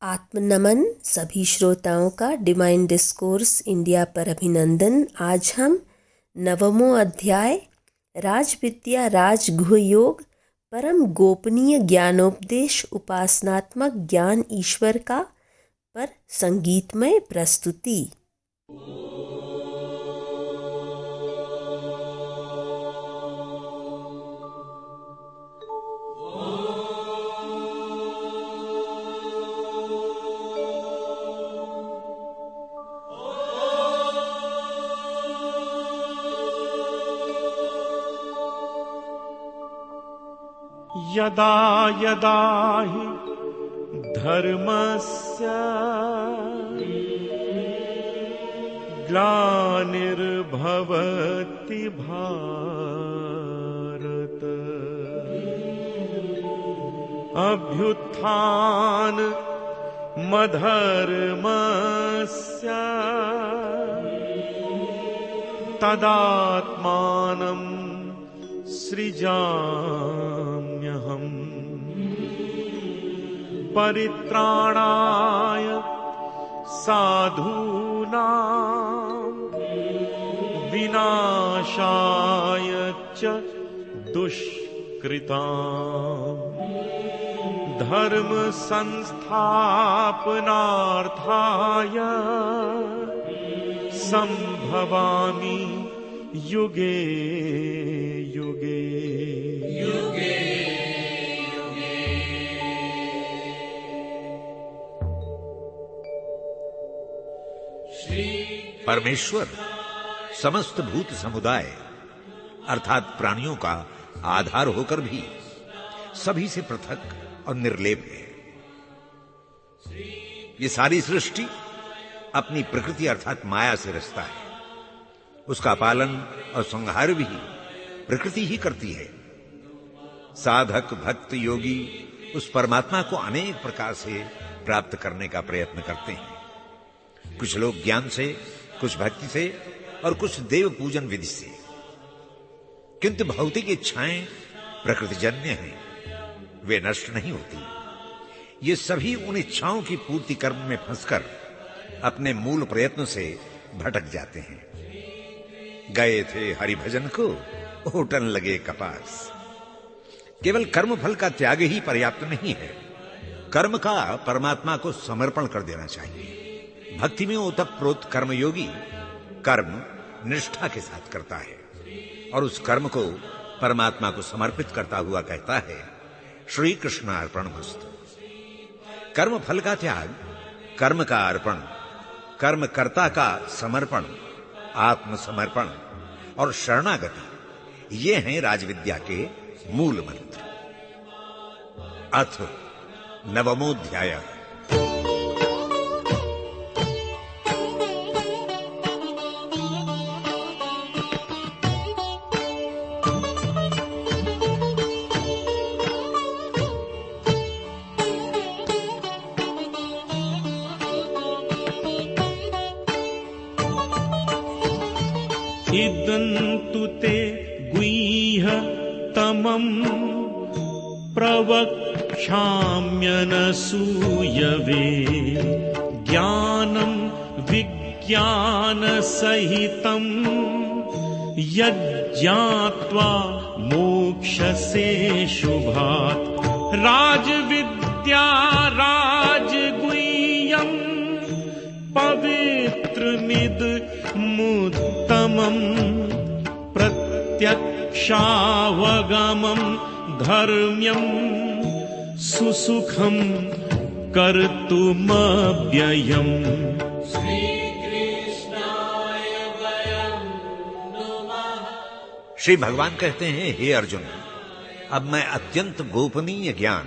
आत्मनमन सभी श्रोताओं का डिवाइन डिस्कोर्स इंडिया पर अभिनंदन। आज हम 9वां अध्याय राजविद्या राजगुह योग परम गोपनीय ज्ञानोपदेश उपासनात्मक ज्ञान ईश्वर का पर संगीतमय प्रस्तुति। यदा यदा हि धर्मस्य ग्लानिर्भवति भारत अभ्युत्थानमधर्मस्य तदात्मानं सृजाम्यहम् परित्राणाय साधूनां विनाशाय च दुष्कृतां धर्म संस्थापनार्थाय संभवामि युगे युगे युगे युगे। परमेश्वर समस्त भूत समुदाय अर्थात प्राणियों का आधार होकर भी सभी से पृथक और निर्लेप है। ये सारी सृष्टि अपनी प्रकृति अर्थात माया से रचता है। उसका पालन और संहार भी प्रकृति ही करती है। साधक भक्त योगी उस परमात्मा को अनेक प्रकार से प्राप्त करने का प्रयत्न करते हैं। कुछ लोग ज्ञान से, कुछ भक्ति से और कुछ देव पूजन विधि से। किंतु भौतिक इच्छाएं प्रकृतिजन्य हैं, वे नष्ट नहीं होती। ये सभी उन इच्छाओं की पूर्ति कर्म में फंसकर अपने मूल प्रयत्न से भटक जाते हैं। गए थे हरिभजन को, होटन लगे कपास। केवल कर्म फल का त्याग ही पर्याप्त नहीं है। कर्म का परमात्मा को समर्पण कर देना चाहिए। भक्ति में ओतप्रोत कर्मयोगी कर्म निष्ठा के साथ करता है और उस कर्म को परमात्मा को समर्पित करता हुआ कहता है, श्री कृष्णार्पणमस्तु। कर्म फल का त्याग, कर्म का अर्पण, कर्मकर्ता का समर्पण, आत्मसमर्पण और शरणागति, ये हैं राजविद्या के मूल मंत्र। अथ 9वां इदन्तु ते गुह्य तमं प्रवक्ष्याम्यनसूयवे ज्ञानं विज्ञानसहितं यज्ञात्वा मोक्षसे शुभात् राजविद्या राजगुह्यं पवित्रमिदमुत्तमं प्रत्यक्षावगमं धर्म्यं सुसुखं कर्तुमव्ययम्। श्री भगवान कहते हैं, हे अर्जुन, अब मैं अत्यंत गोपनीय ज्ञान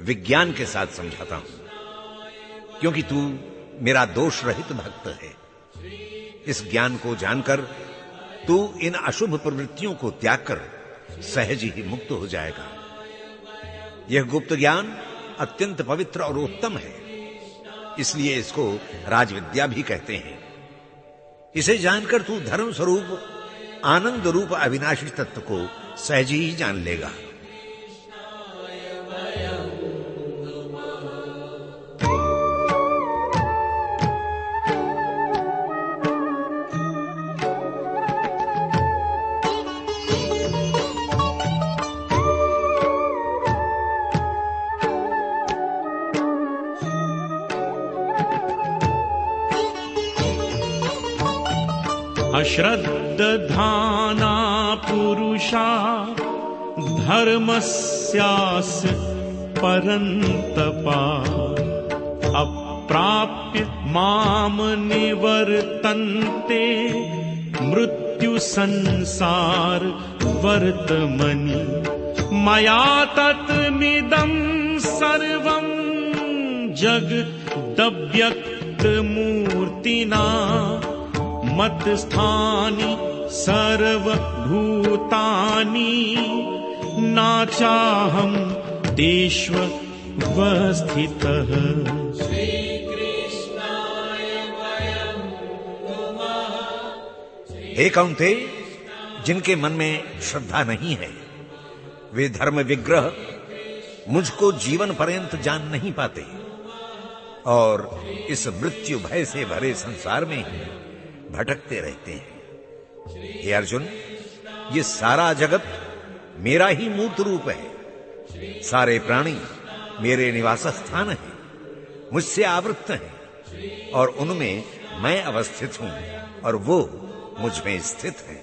विज्ञान के साथ समझाता हूं, क्योंकि तू मेरा दोष रहित भक्त है। इस ज्ञान को जानकर तू इन अशुभ प्रवृत्तियों को त्याग कर सहज ही मुक्त हो जाएगा। यह गुप्त ज्ञान अत्यंत पवित्र और उत्तम है, इसलिए इसको राजविद्या भी कहते हैं। इसे जानकर तू धर्म स्वरूप आनंद रूप अविनाशी तत्व को सहज ही जान लेगा। अश्रद्धाना पुरुषा धर्मस्यास्य परन्तपा अप्राप्य माम निवर्तन्ते मृत्यु संसार वर्तमनि मया तत्मिदं सर्वं जगदव्यक्तमूर्तिना मत्स्थानि सर्वभूतानि नाचाहं तेष्वस्थितः। हे कौन्तेय, जिनके मन में श्रद्धा नहीं है वे धर्म विग्रह मुझको जीवन पर्यंत जान नहीं पाते और इस मृत्यु भय से भरे संसार में ही भटकते रहते हैं। हे अर्जुन, ये सारा जगत मेरा ही मूर्त रूप है। सारे प्राणी मेरे निवास स्थान हैं, मुझसे आवृत्त हैं और उनमें मैं अवस्थित हूं और वो मुझ में स्थित है।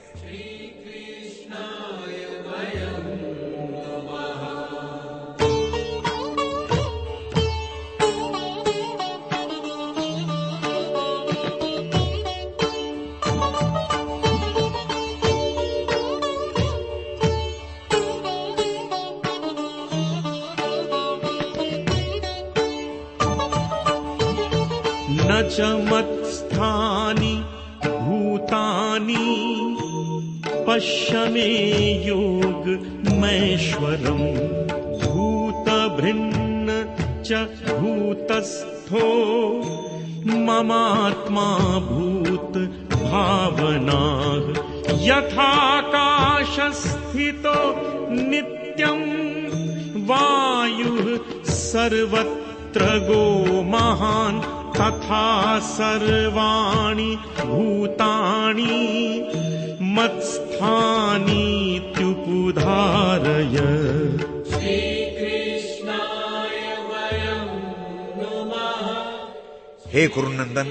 न च मत्स्थानि भूतानि पश्य मे योगमैश्वरम् भूतभृन्न च भूतस्थो ममात्मा भूत भावनाः यथाकाशस्थितो नित्यं वायुः सर्वत्र गो महान् तथा सर्वाणि भूतानि मत्स्थानीत्युपधारय। हे कुरुनंदन,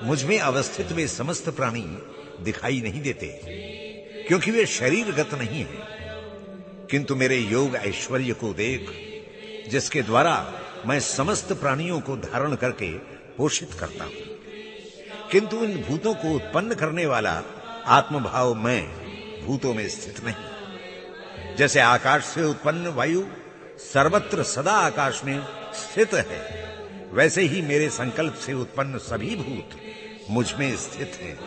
मुझ में अवस्थित वे समस्त प्राणी दिखाई नहीं देते क्योंकि वे शरीरगत नहीं है, किंतु मेरे योग ऐश्वर्य को देख जिसके द्वारा मैं समस्त प्राणियों को धारण करके पोषित करता हूं, किंतु इन भूतों को उत्पन्न करने वाला आत्मभाव मैं भूतों में स्थित नहीं। जैसे आकाश से उत्पन्न वायु सर्वत्र सदा आकाश में स्थित है, वैसे ही मेरे संकल्प से उत्पन्न सभी भूत मुझ में स्थित हैं।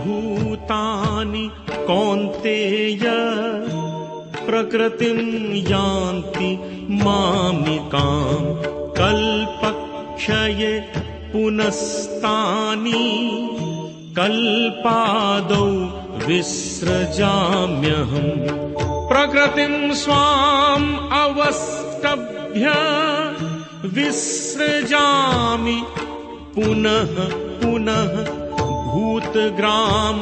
सर्वभूतानि कौन्तेय प्रकृतिं यान्ति मामिकां कल्पक्षये पुनस्तानि कल्पादौ विसृजाम्यहम् प्रकृतिं स्वाम् अवष्टभ्य विसृजामि पुनः पुनः भूतग्राम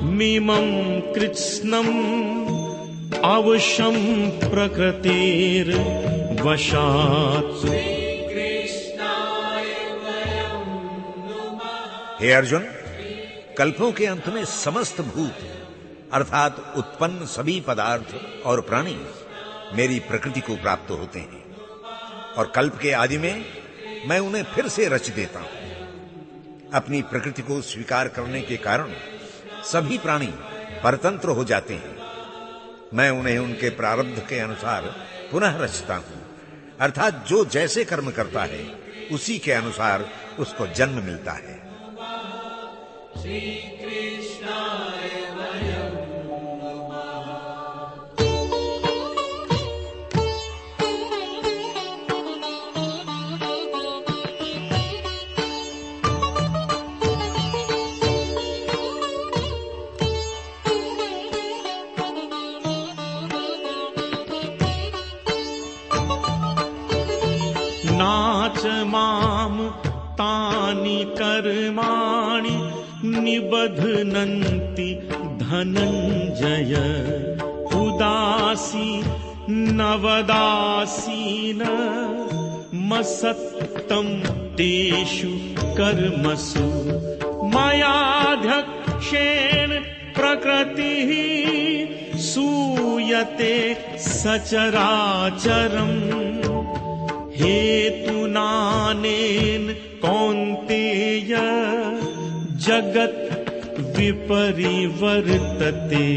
मिमं कृत्स्नम् अवशं प्रकृतेर्वशात्। हे अर्जुन, कल्पों के अंत में समस्त भूत अर्थात उत्पन्न सभी पदार्थ और प्राणी मेरी प्रकृति को प्राप्त होते हैं और कल्प के आदि में मैं उन्हें फिर से रच देता हूं। अपनी प्रकृति को स्वीकार करने के कारण सभी प्राणी परतंत्र हो जाते हैं। मैं उन्हें उनके प्रारब्ध के अनुसार पुनः रचता हूं, अर्थात जो जैसे कर्म करता है उसी के अनुसार उसको जन्म मिलता है। नाच माम तानि कर्माणि निबध्नन्ति धनञ्जय उदासी नवदासीन मसत्तं तेषु कर्मसु मयाध्यक्षेण प्रकृतिः सूयते सचराचरम् हेतुनानेन कौन्तेय जगत् विपरिवर्तते।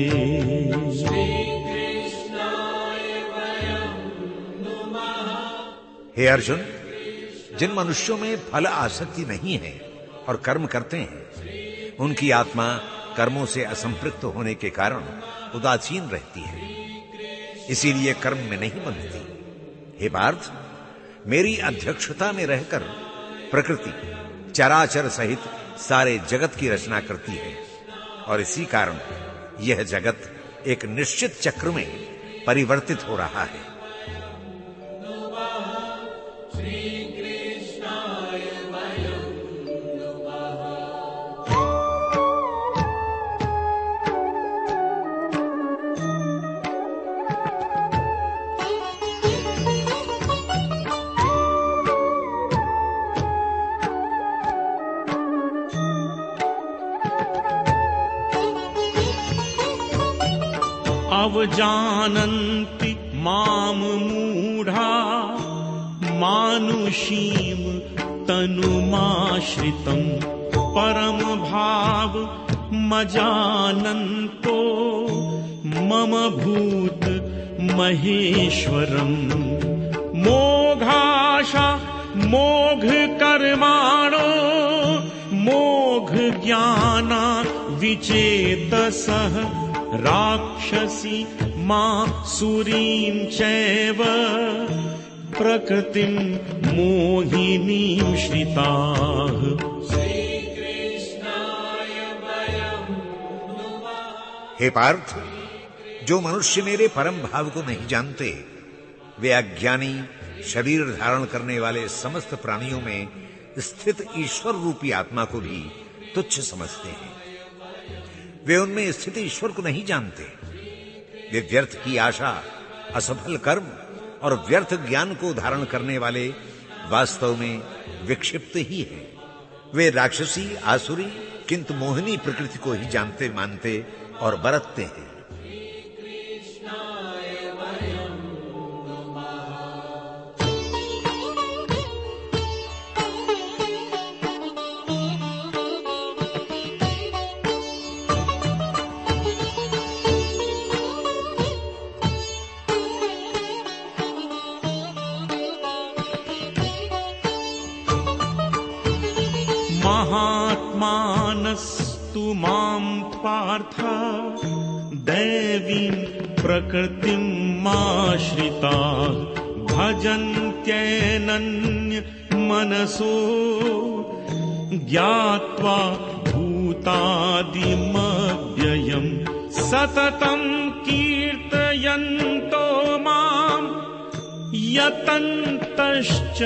हे अर्जुन, जिन मनुष्यों में फल आसक्ति नहीं है और कर्म करते हैं, उनकी आत्मा कर्मों से असंपृक्त होने के कारण उदासीन रहती है, इसीलिए कर्म में नहीं बंधती। हे पार्थ, मेरी अध्यक्षता में रहकर प्रकृति चराचर सहित सारे जगत की रचना करती है और इसी कारण यह जगत एक निश्चित चक्र में परिवर्तित हो रहा है। अवजानन्ति माम मूढ़ा मानुषीं तनुमाश्रितं परम भाव मजानन्तो मम भूत महेश्वरम् मोघाशा मोघ कर्माणो मोघ ज्ञाना विचेतसः राक्षसी मासुरीं चैव प्रकृतिं मोहिनीं श्रिताः। हे पार्थ, जो मनुष्य मेरे परम भाव को नहीं जानते, वे अज्ञानी शरीर धारण करने वाले समस्त प्राणियों में स्थित ईश्वर रूपी आत्मा को भी तुच्छ समझते हैं। वे उनमें स्थित ईश्वर को नहीं जानते। वे व्यर्थ की आशा, असफल कर्म और व्यर्थ ज्ञान को धारण करने वाले वास्तव में विक्षिप्त ही हैं। वे राक्षसी आसुरी किंतु मोहिनी प्रकृति को ही जानते मानते और बरतते हैं। महात्मानस्तु मां पार्थ दैवीं प्रकृतिम् आश्रिताः भजन्त्यनन्य मनसो ज्ञात्वा भूतादिमव्ययम् सततं कीर्तयन्तो माम् यतन्तश्च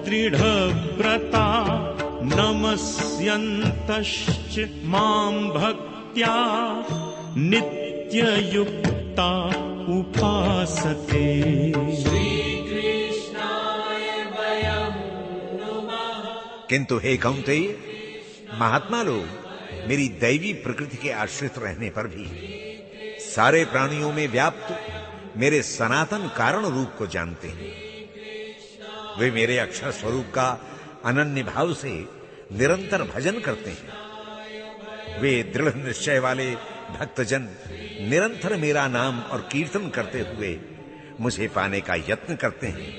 दृढव्रता नमस्यन्तश्च मां भक्त्या नित्ययुक्ता उपासते। किंतु हे कौन्तेय, महात्मा लोग मेरी दैवी प्रकृति के आश्रित रहने पर भी सारे प्राणियों में व्याप्त मेरे सनातन कारण रूप को जानते हैं। वे मेरे अक्षर स्वरूप का अनन्य भाव से निरंतर भजन करते हैं। वे दृढ़ निश्चय वाले भक्तजन निरंतर मेरा नाम और कीर्तन करते हुए मुझे पाने का यत्न करते हैं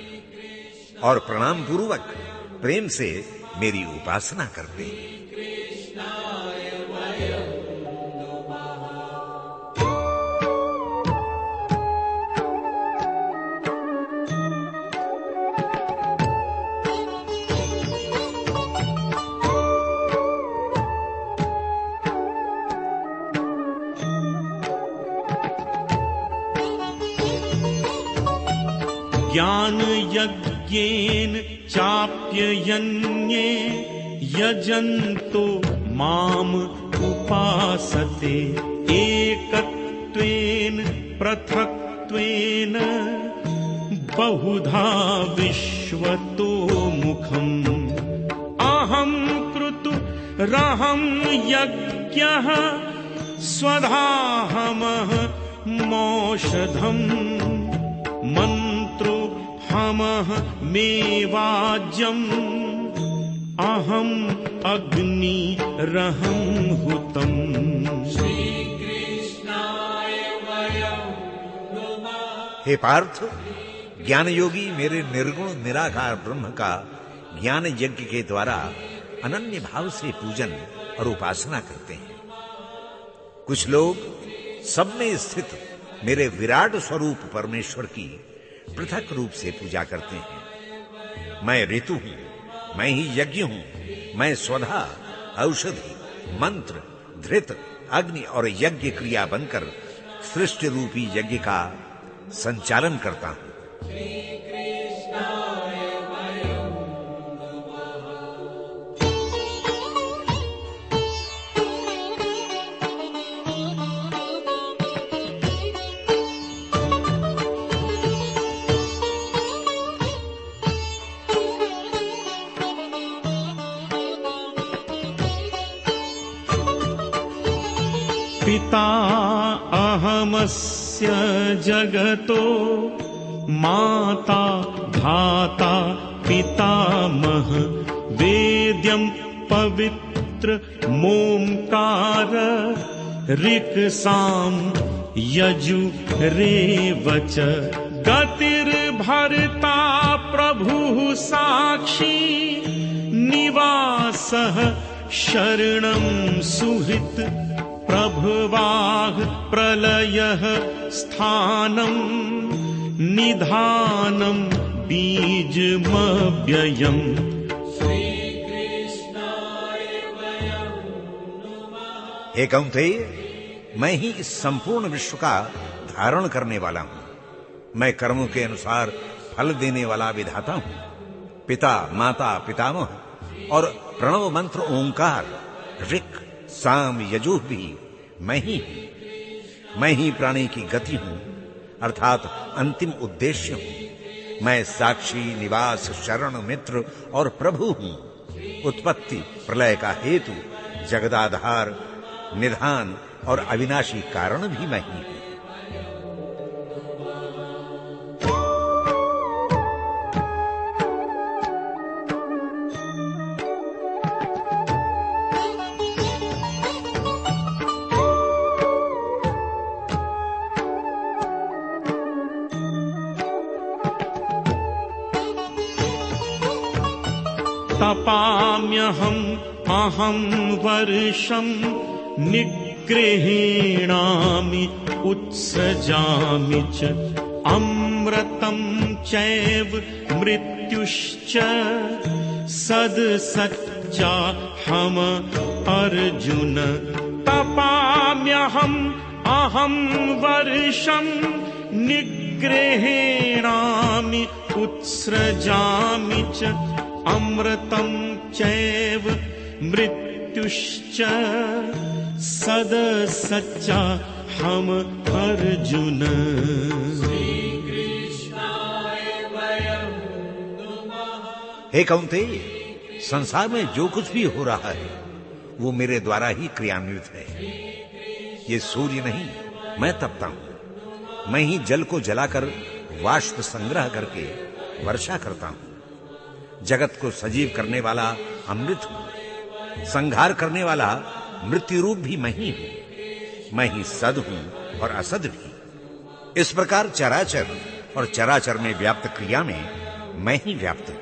और प्रणाम पूर्वक प्रेम से मेरी उपासना करते हैं। ज्ञान यज्ञेन चाप्ययन्ये यजन्तो माम उपासते एकत्वेन पृथक्त्वेन बहुधा विश्वतो मुखम् अहं क्रतुरहं यज्ञः स्वधाहमः मौषधम् मन्त्रो हमः मेवाज्यम् अहम् अग्निरहं हुतम्। हे पार्थ, ज्ञान योगी मेरे निर्गुण निराकार ब्रह्म का ज्ञान यज्ञ के द्वारा अनन्य भाव से पूजन और उपासना करते हैं। कुछ लोग सब में स्थित मेरे विराट स्वरूप परमेश्वर की पृथक रूप से पूजा करते हैं। मैं ऋतु हूं, मैं ही यज्ञ हूं, मैं स्वधा, औषधि, मंत्र, धृत, अग्नि और यज्ञ क्रिया बनकर सृष्टि रूपी यज्ञ का संचालन करता हूं। पिता अहमस्य जगतो माता धाता पितामह वेद्यं पवित्र मोंकार ऋक् साम यजुरेवच गतिर्भर्ता प्रभुः साक्षी निवासः शरणं सुहृत् प्रभवाः प्रलयः स्थानम् निधानं बीजमव्ययम्। हे कौंतेय, मैं ही इस संपूर्ण विश्व का धारण करने वाला हूं। मैं कर्मों के अनुसार फल देने वाला विधाता हूं। पिता, माता, पितामह और प्रणव मंत्र ओंकार, ऋक्, साम, यजुः भी मैं ही हूं। मैं ही प्राणी की गति हूं, अर्थात अंतिम उद्देश्य हूं। मैं साक्षी, निवास, शरण, मित्र और प्रभु हूं। उत्पत्ति, प्रलय का हेतु, जगदाधार, निधान और अविनाशी कारण भी मैं ही हूं। तपाम्यहम् अहं वर्षं निगृह्णामि उत्सृजामि च अमृतं चैव मृत्युश्च सदसच्चाहम् अर्जुन। तपाम्यहम् अहं वर्षं निगृह्णामि उत्सृजामि च अमृतं चैव मृत्युश्च सदसच्चाहम् अर्जुन। हे कौंतेय, संसार में जो कुछ भी हो रहा है वो मेरे द्वारा ही क्रियान्वित है। ये सूर्य नहीं, मैं तपता हूं। मैं ही जल को जलाकर वाष्प संग्रह करके वर्षा करता हूं। जगत को सजीव करने वाला अमृत हूं। संहार करने वाला मृत्यु रूप भी मैं ही हूं। मैं ही सद हूं और असद भी। इस प्रकार चराचर और चराचर में व्याप्त क्रिया में मैं ही व्याप्त हूं।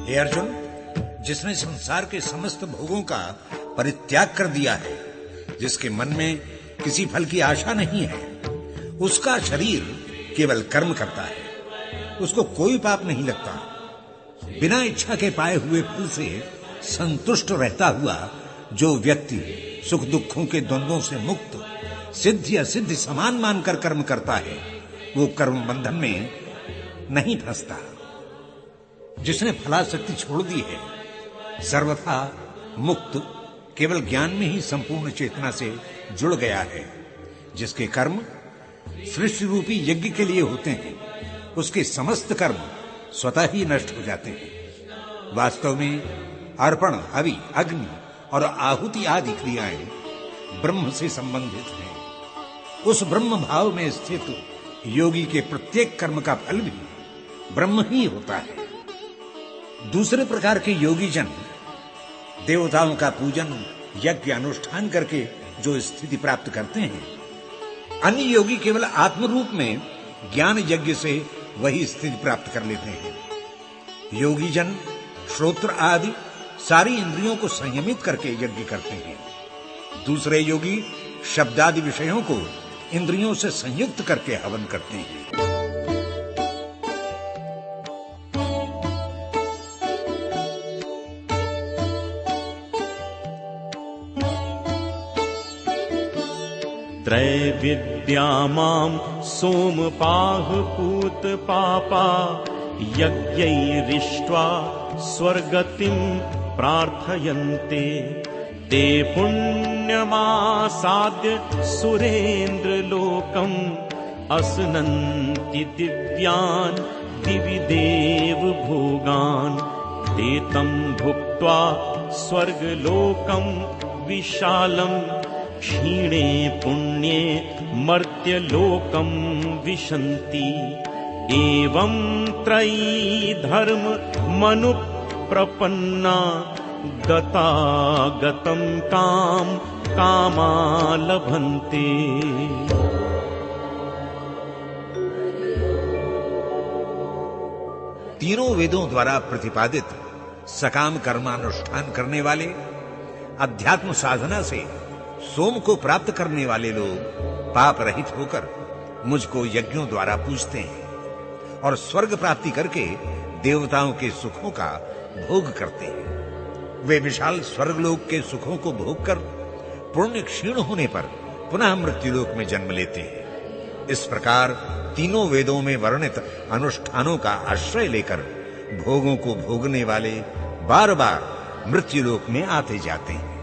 हे अर्जुन, जिसने संसार के समस्त भोगों का परित्याग कर दिया है, जिसके मन में किसी फल की आशा नहीं है, उसका शरीर केवल कर्म करता है, उसको कोई पाप नहीं लगता। बिना इच्छा के पाए हुए फल से संतुष्ट रहता हुआ जो व्यक्ति सुख दुखों के द्वंद्वों से मुक्त, सिद्ध असिद्ध समान मानकर कर्म करता है, वो कर्म बंधन में नहीं फंसता। जिसने फलासक्ति छोड़ दी है, सर्वथा मुक्त, केवल ज्ञान में ही संपूर्ण चेतना से जुड़ गया है। जिसके कर्म सृष्टि रूपी यज्ञ के लिए होते हैं, उसके समस्त कर्म स्वतः ही नष्ट हो जाते हैं। वास्तव में अर्पण, हवि, अग्नि और आहुति आदि क्रियाएं ब्रह्म से संबंधित हैं। उस ब्रह्म भाव में स्थित योगी के प्रत्येक कर्म का फल भी ब्रह्म ही होता है। दूसरे प्रकार के योगी जन देवताओं का पूजन, यज्ञ अनुष्ठान करके जो स्थिति प्राप्त करते हैं, अन्य योगी केवल आत्म रूप में ज्ञान यज्ञ से वही स्थिति प्राप्त कर लेते हैं। योगी जन श्रोत्र आदि सारी इंद्रियों को संयमित करके यज्ञ करते हैं। दूसरे योगी शब्दादि विषयों को इंद्रियों से संयुक्त करके हवन करते हैं। त्रैविद्या मां सोमपाः पूत पापा यज्ञैरिष्ट्वा स्वर्गतिं प्रार्थयन्ते ते पुण्यमासाद्य सुरेन्द्रलोकम् असनन्ति दिव्यान् दिवि देव भोगान् ते तं भुक्त्वा स्वर्गलोकं विशालम् क्षीणे पुण्ये मर्त्यलोकं विशन्ति एवं त्रयी धर्म मनुप्रपन्ना गतागतं काम कामा लभन्ते। तीनों वेदों द्वारा प्रतिपादित सकाम कर्मानुष्ठान करने वाले, अध्यात्म साधना से सोम को प्राप्त करने वाले लोग पाप रहित होकर मुझको यज्ञों द्वारा पूजते हैं और स्वर्ग प्राप्ति करके देवताओं के सुखों का भोग करते हैं। वे विशाल स्वर्गलोक के सुखों को भोग कर पुण्य क्षीण होने पर पुनः मृत्युलोक में जन्म लेते हैं। इस प्रकार तीनों वेदों में वर्णित अनुष्ठानों का आश्रय लेकर भोगों को भोगने वाले बार बार मृत्युलोक में आते जाते हैं।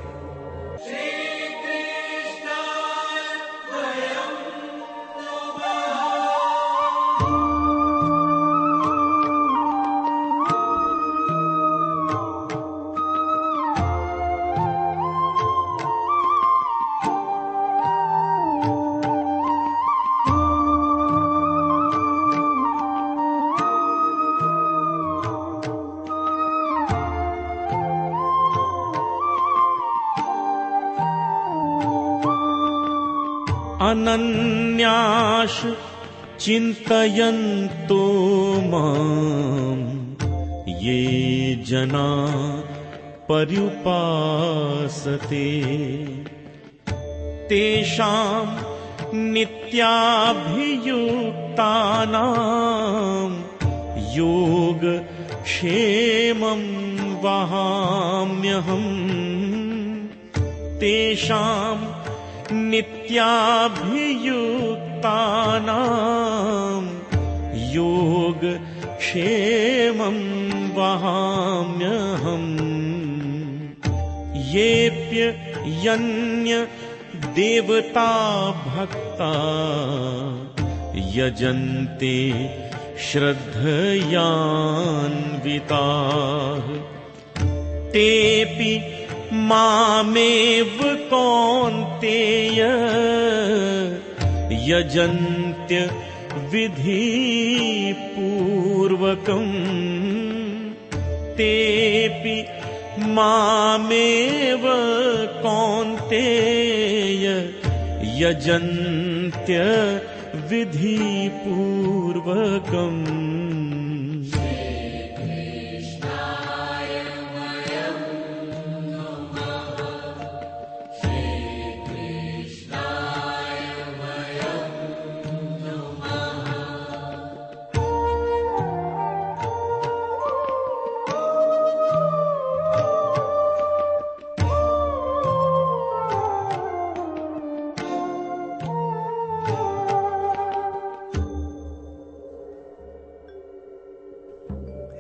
अनन्याश चिन्तयन्तो मां ये जना पर्युपासते तेषां नित्याभियुक्तानां योगक्षेमं वहाम्यहम् तेषां नित्याभियुक्तानां योगक्षेमं वहाम्यहम् येऽप्यन्य देवता भक्ता यजन्ते श्रद्धयान्विताः तेऽपि मामेव कौन्तेय यजन्त्य विधिपूर्वकम् तेऽपि मामेव कौन्तेय यजन्त्य विधिपूर्वकम्।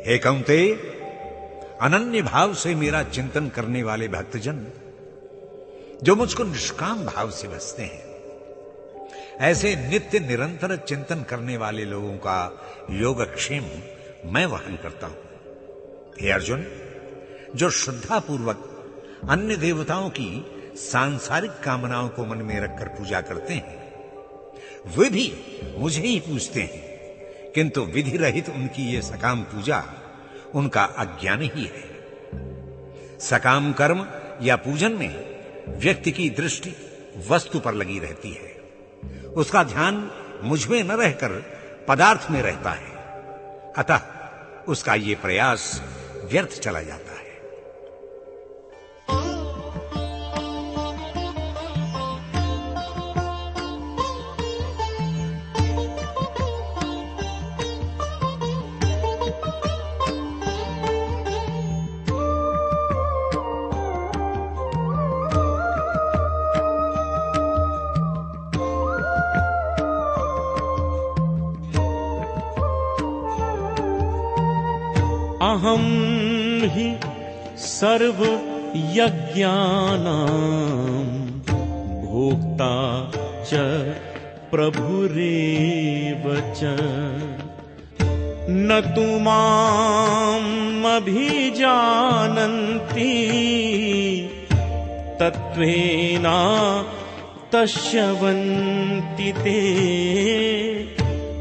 हे कौंतेय, अनन्य भाव से मेरा चिंतन करने वाले भक्तजन जो मुझको निष्काम भाव से बसते हैं, ऐसे नित्य निरंतर चिंतन करने वाले लोगों का योगक्षेम मैं वहन करता हूं। हे अर्जुन, जो श्रद्धापूर्वक अन्य देवताओं की सांसारिक कामनाओं को मन में रखकर पूजा करते हैं, वे भी मुझे ही पूजते हैं, किंतु विधि रहित उनकी ये सकाम पूजा उनका अज्ञान ही है। सकाम कर्म या पूजन में व्यक्ति की दृष्टि वस्तु पर लगी रहती है, उसका ध्यान मुझ में न रहकर पदार्थ में रहता है, अतः उसका ये प्रयास व्यर्थ चला जाता है। अहम हि सर्व यज्ञानां भोक्ता च प्रभुरेव च न तु माम् अभिजानन्ति तत्त्वेन तस्यवन्ति ते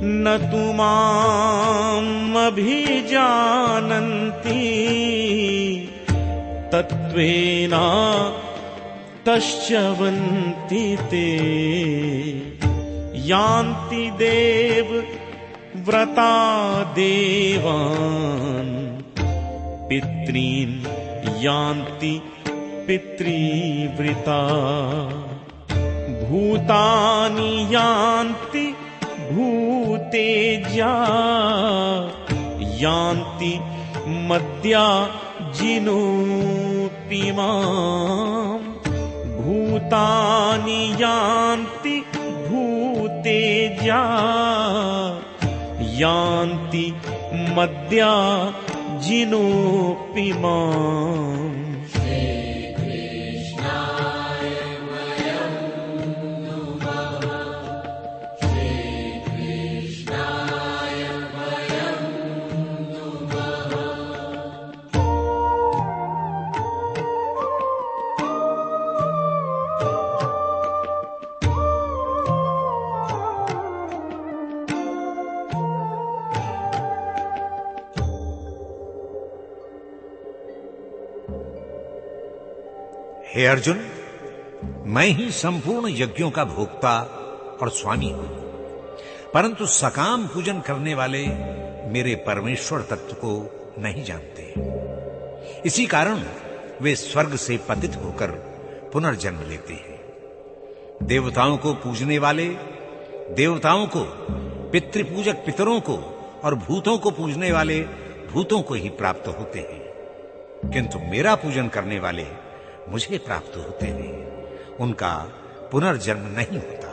न तु माम् अभिजानन्ति तत्त्वेन तस्यवन्ति ते यान्ति देव व्रता देवान् पितॄन् यान्ति पितृव्रता भूतानि यान्ति भूतेज्या यान्ति मद्या जिनोऽपि माम् भूतानि यान्ति भूतेज्या यान्ति मद्या जिनोऽपि माम्। हे अर्जुन, मैं ही संपूर्ण यज्ञों का भोक्ता और स्वामी हूं, परंतु सकाम पूजन करने वाले मेरे परमेश्वर तत्व को नहीं जानते। इसी कारण वे स्वर्ग से पतित होकर पुनर्जन्म लेते हैं। देवताओं को पूजने वाले देवताओं को, पितृपूजक पितरों को और भूतों को पूजने वाले भूतों को ही प्राप्त होते हैं, किंतु मेरा पूजन करने वाले मुझे प्राप्त होते हैं, उनका पुनर्जन्म नहीं होता।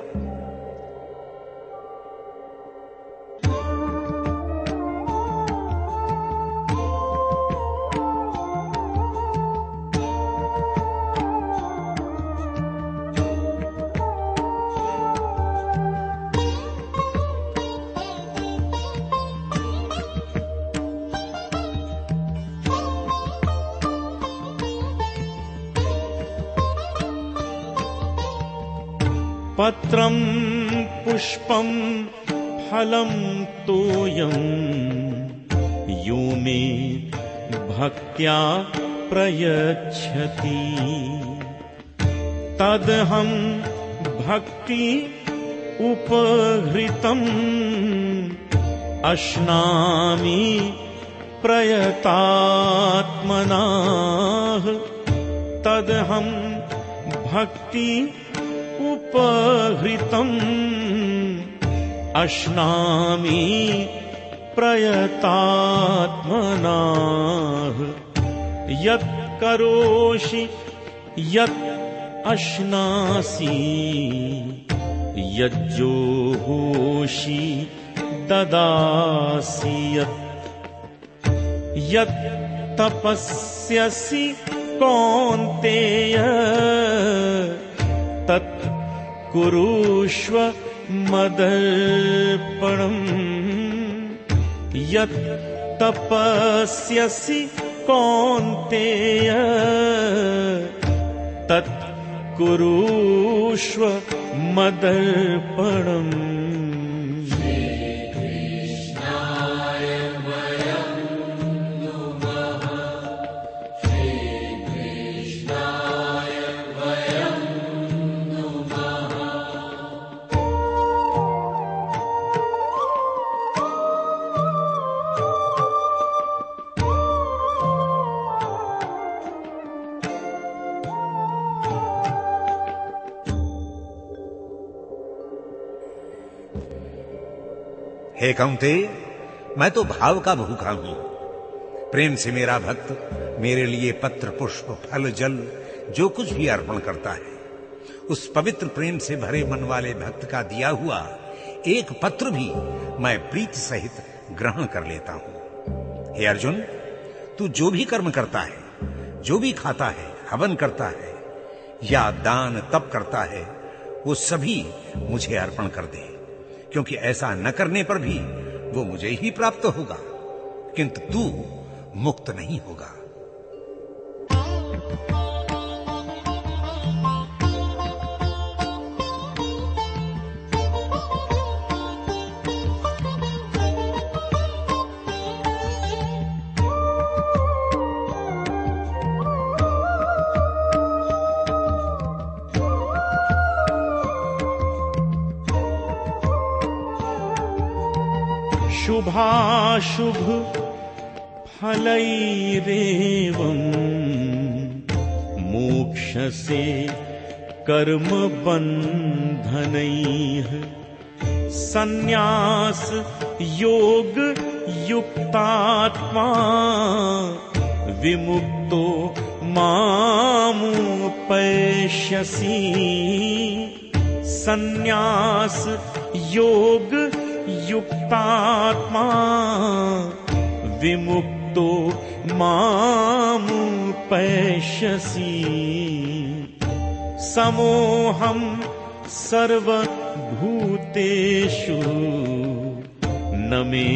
पत्रं पुष्पं फलं तोयं यो मे भक्त्या प्रयच्छति तदहं भक्ति उपहृतम् अश्नामि प्रयतात्मनाः तदहं भक्ति उपहृतम् अश्नामि प्रयतात्मनाः यत् करोषि यत् अश्नासि यज्जोहोषि ददासि यत् यत् तपस्यसि कौन्तेय तत् कुरुष्व मदर्पणम् यत् तपस्यसि कौन्तेय तत् कुरुष्व मदर्पणम्। हे कौंतेय, मैं तो भाव का भूखा हूं। प्रेम से मेरा भक्त मेरे लिए पत्र, पुष्प, फल, जल जो कुछ भी अर्पण करता है, उस पवित्र प्रेम से भरे मन वाले भक्त का दिया हुआ एक पत्र भी मैं प्रीति सहित ग्रहण कर लेता हूं। हे अर्जुन, तू जो भी कर्म करता है, जो भी खाता है, हवन करता है या दान तप करता है, वो सभी मुझे अर्पण कर दे, क्योंकि ऐसा न करने पर भी वो मुझे ही प्राप्त होगा, किंतु तू मुक्त नहीं होगा। शुभाशुभ फलैरेवं मोक्षसे कर्म बन्धनैः संन्यास योग युक्तात्मा विमुक्तो मामुपैष्यसि। संन्यास योग युक्तात्मा विमुक्तो मामुपैष्यसि। समोऽहं सर्वभूतेषु न मे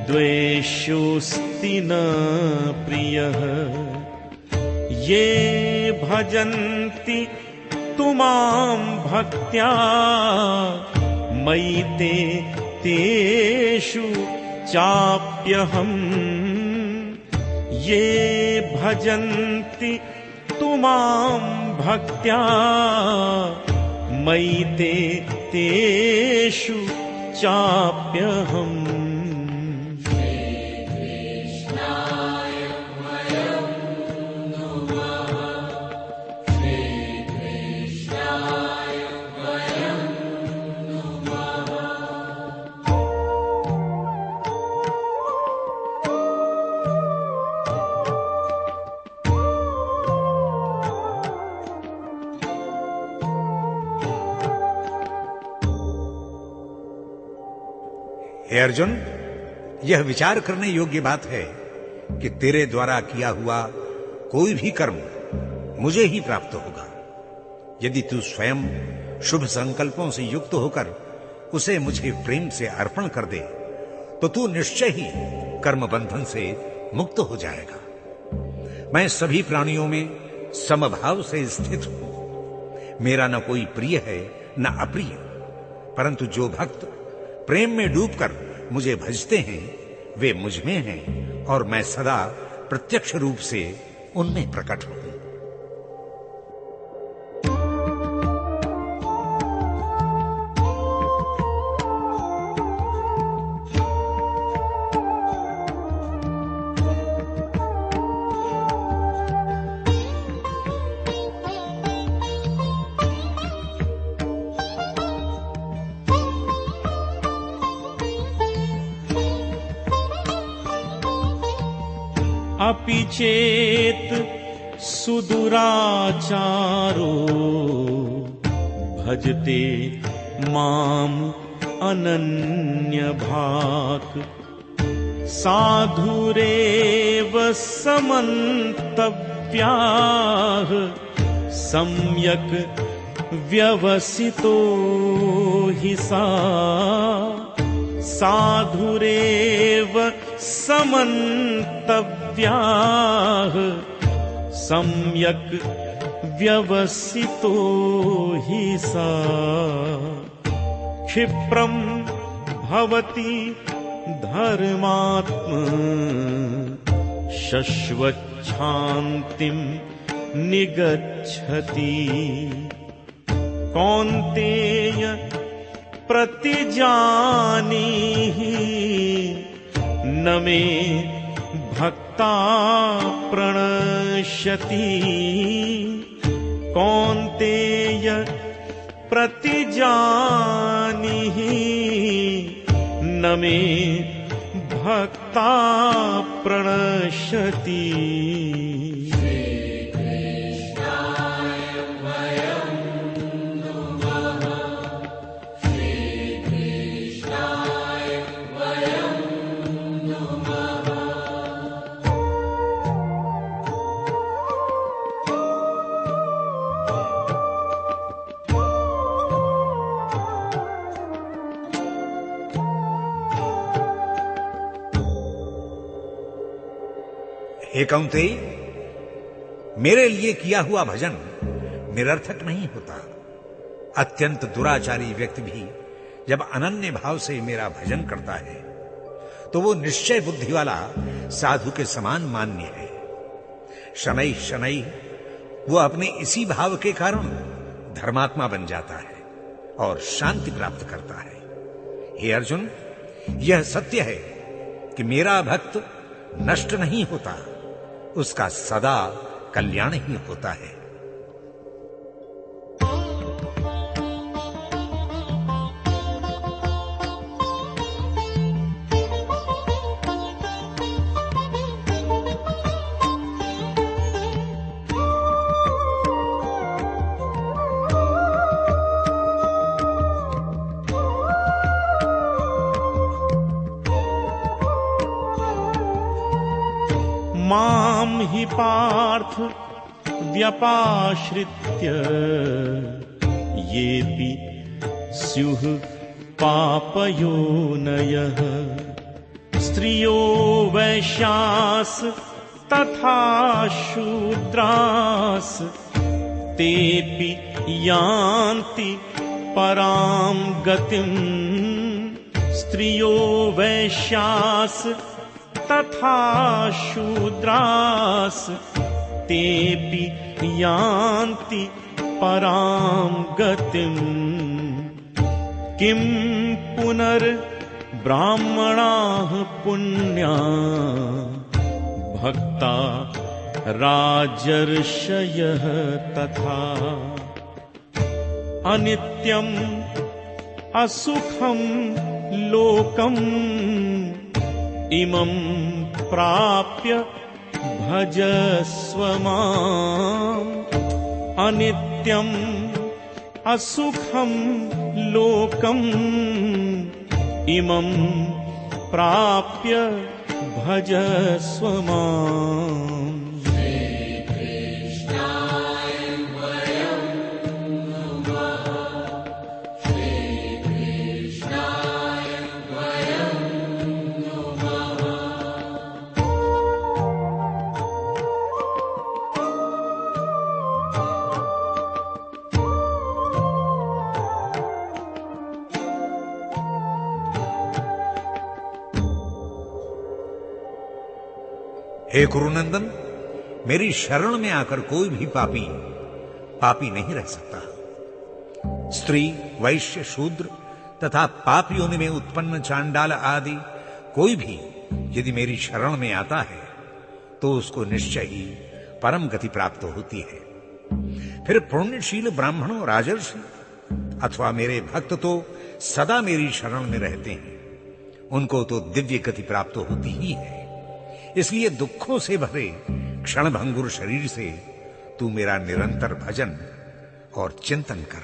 द्वेष्योऽस्ति न प्रियः। ये भजन्ति तु मां भक्त्या मयि ते तेषु चाप्यहम्। ये भजन्ति तु मां भक्त्या मयि ते तेषु चाप्यहम्। हे अर्जुन, यह विचार करने योग्य बात है कि तेरे द्वारा किया हुआ कोई भी कर्म मुझे ही प्राप्त होगा। यदि तू स्वयं शुभ संकल्पों से युक्त होकर उसे मुझे प्रेम से अर्पण कर दे, तो तू निश्चय ही कर्म बंधन से मुक्त हो जाएगा। मैं सभी प्राणियों में समभाव से स्थित हूं। मेरा न कोई प्रिय है न अप्रिय, परंतु जो भक्त प्रेम में डूबकर मुझे भजते हैं वे मुझ में हैं और मैं सदा प्रत्यक्ष रूप से उनमें प्रकट हूं। अपि चेत सुदुराचारो भजते माम अनन्यभाक् साधुरेव समन्तव्याः सम्यक् व्यवसितो हि सा साधुरेव समन्तव्याः सम्यक् व्यवसितो हि सा क्षिप्रं भवति धर्मात्मा शश्वच्छान्तिं निगच्छति कौन्तेय प्रतिजानीहि न मे भक्ता प्रणश्यति कौन्तेय प्रतिजानीहि न मे भक्ता प्रणश्यति हे कौंतेय, मेरे लिए किया हुआ भजन निरर्थक नहीं होता। अत्यंत दुराचारी व्यक्ति भी जब अनन्य भाव से मेरा भजन करता है तो वो निश्चय बुद्धि वाला साधु के समान मान्य है। शनैः शनैः वो अपने इसी भाव के कारण धर्मात्मा बन जाता है और शांति प्राप्त करता है। हे अर्जुन, यह सत्य है कि मेरा भक्त नष्ट नहीं होता, उसका सदा कल्याण ही होता है। मां हि पार्थ व्यपाश्रित्य येऽपि स्युः पापयोनयः स्त्रियो वैश्यास् तथा शूद्रास् तेऽपि यान्ति परां गतिम् स्त्रियो वैश्यास् तथा शूद्रास् तेऽपि यान्ति परां गतिम् किं पुनर्ब्राह्मणाः पुण्या भक्ता राजर्षयः तथा अनित्यम् असुखं लोकम् इमं प्राप्य भजस्व माम् अनित्यम् असुखं लोकम् इमं प्राप्य भजस्व माम् हे कुरुनंदन, मेरी शरण में आकर कोई भी पापी नहीं रह सकता। स्त्री, वैश्य, शूद्र तथा पाप योनि में उत्पन्न चांडाल आदि कोई भी यदि मेरी शरण में आता है तो उसको निश्चय ही परम गति प्राप्त होती है। फिर पुण्यशील ब्राह्मणों, राजर्षि अथवा मेरे भक्त तो सदा मेरी शरण में रहते हैं, उनको तो दिव्य गति प्राप्त होती ही है। इसलिए दुखों से भरे क्षणभंगुर शरीर से तू मेरा निरंतर भजन और चिंतन कर।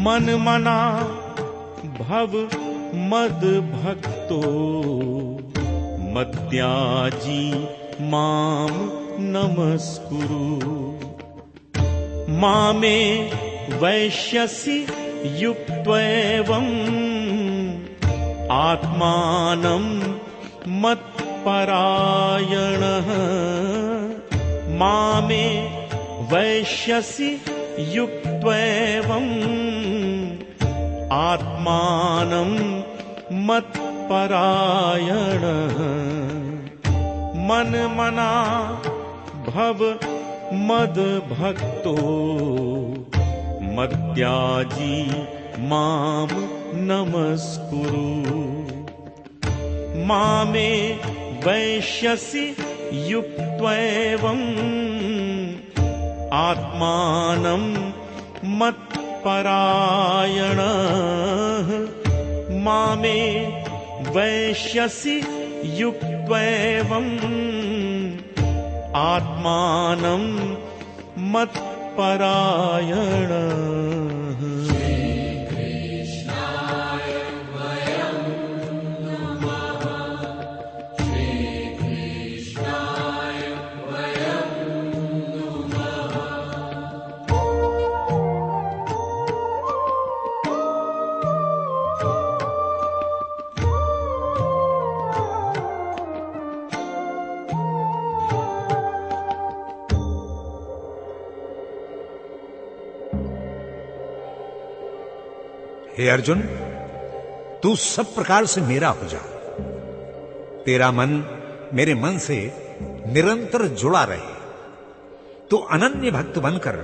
मन मना भव मद भक्तो मद्याजी माम नमस्कुरु मामे वैश्यसि युक्त्वैवम् आत्मानं मत्परायणः मामे वैश्यसि युक्त्वैवम् आत्मानं मत्परायणः मन मना भव मद भक्तो मद्याजी माम नमस्कुरु मामे वैश्यसि युक्त्वैवम् आत्मानं मत्परायणः मामे वैश्यसि युक्त्वैवम् आत्मानं मत्परायणः। हे अर्जुन, तू सब प्रकार से मेरा हो जा। तेरा मन मेरे मन से निरंतर जुड़ा रहे। तू अनन्य भक्त बनकर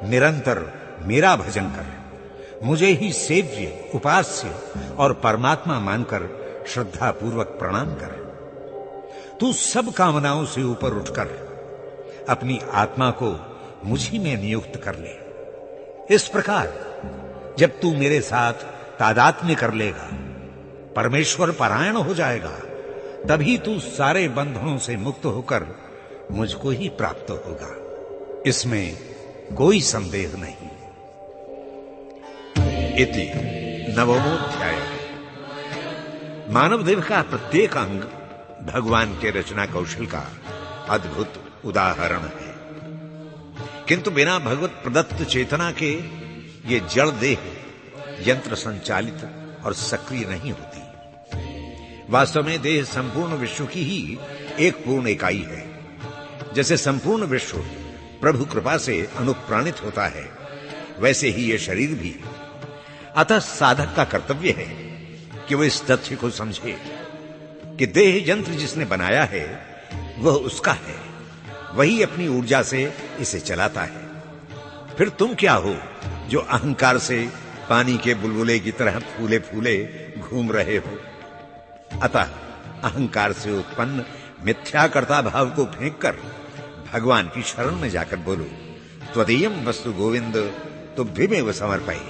निरंतर मेरा भजन कर। मुझे ही सेव्य, उपास्य और परमात्मा मानकर श्रद्धा पूर्वक प्रणाम कर। तू सब कामनाओं से ऊपर उठकर अपनी आत्मा को मुझी में नियुक्त कर ले। इस प्रकार जब तू मेरे साथ तादात्म्य कर लेगा, परमेश्वर परायण हो जाएगा, तभी तू सारे बंधनों से मुक्त होकर मुझको ही प्राप्त होगा। इसमें कोई संदेह नहीं। इति नवमोऽध्याय। मानव देह का प्रत्येक अंग भगवान के रचना कौशल का अद्भुत उदाहरण है, किंतु बिना भगवत प्रदत्त चेतना के ये जड़ देह यंत्र संचालित और सक्रिय नहीं होती। वास्तव में देह संपूर्ण विश्व की ही एक पूर्ण इकाई है। जैसे संपूर्ण विश्व प्रभु कृपा से अनुप्राणित होता है, वैसे ही ये शरीर भी। अतः साधक का कर्तव्य है कि वो इस तथ्य को समझे कि देह यंत्र जिसने बनाया है वह उसका है, वही अपनी ऊर्जा से इसे चलाता है। फिर तुम क्या हो जो अहंकार से पानी के बुलबुले की तरह फूले फूले घूम रहे हो। अतः अहंकार से उत्पन्न मिथ्याकर्ता भाव को फेंककर भगवान की शरण में जाकर बोलो, त्वदीयं वस्तु गोविंद तुभ्यमेव समर्पये।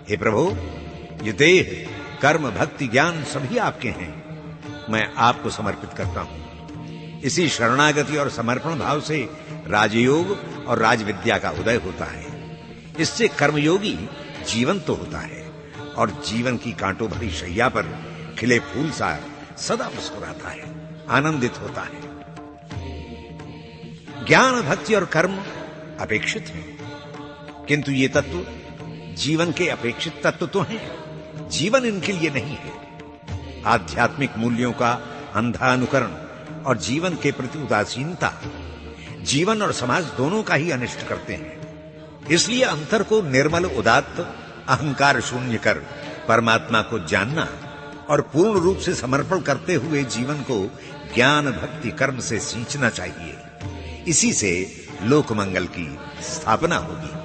हे प्रभु, ये देह, कर्म, भक्ति, ज्ञान सभी आपके हैं, मैं आपको समर्पित करता हूं। इसी शरणागति और समर्पण भाव से राजयोग और राजविद्या का उदय होता है। इससे कर्मयोगी जीवंत तो होता है और जीवन की कांटों भरी शैया पर खिले फूल सा सदा मुस्कुराता है, आनंदित होता है। ज्ञान, भक्ति और कर्म अपेक्षित हैं, किंतु ये तत्व जीवन के अपेक्षित तत्व तो हैं, जीवन इनके लिए नहीं है। आध्यात्मिक मूल्यों का अंधा अनुकरण और जीवन के प्रति उदासीनता जीवन और समाज दोनों का ही अनिष्ट करते हैं। इसलिए अंतर को निर्मल, उदात्त, अहंकार शून्य कर परमात्मा को जानना और पूर्ण रूप से समर्पण करते हुए जीवन को ज्ञान, भक्ति, कर्म से सींचना चाहिए। इसी से लोक मंगल की स्थापना होगी।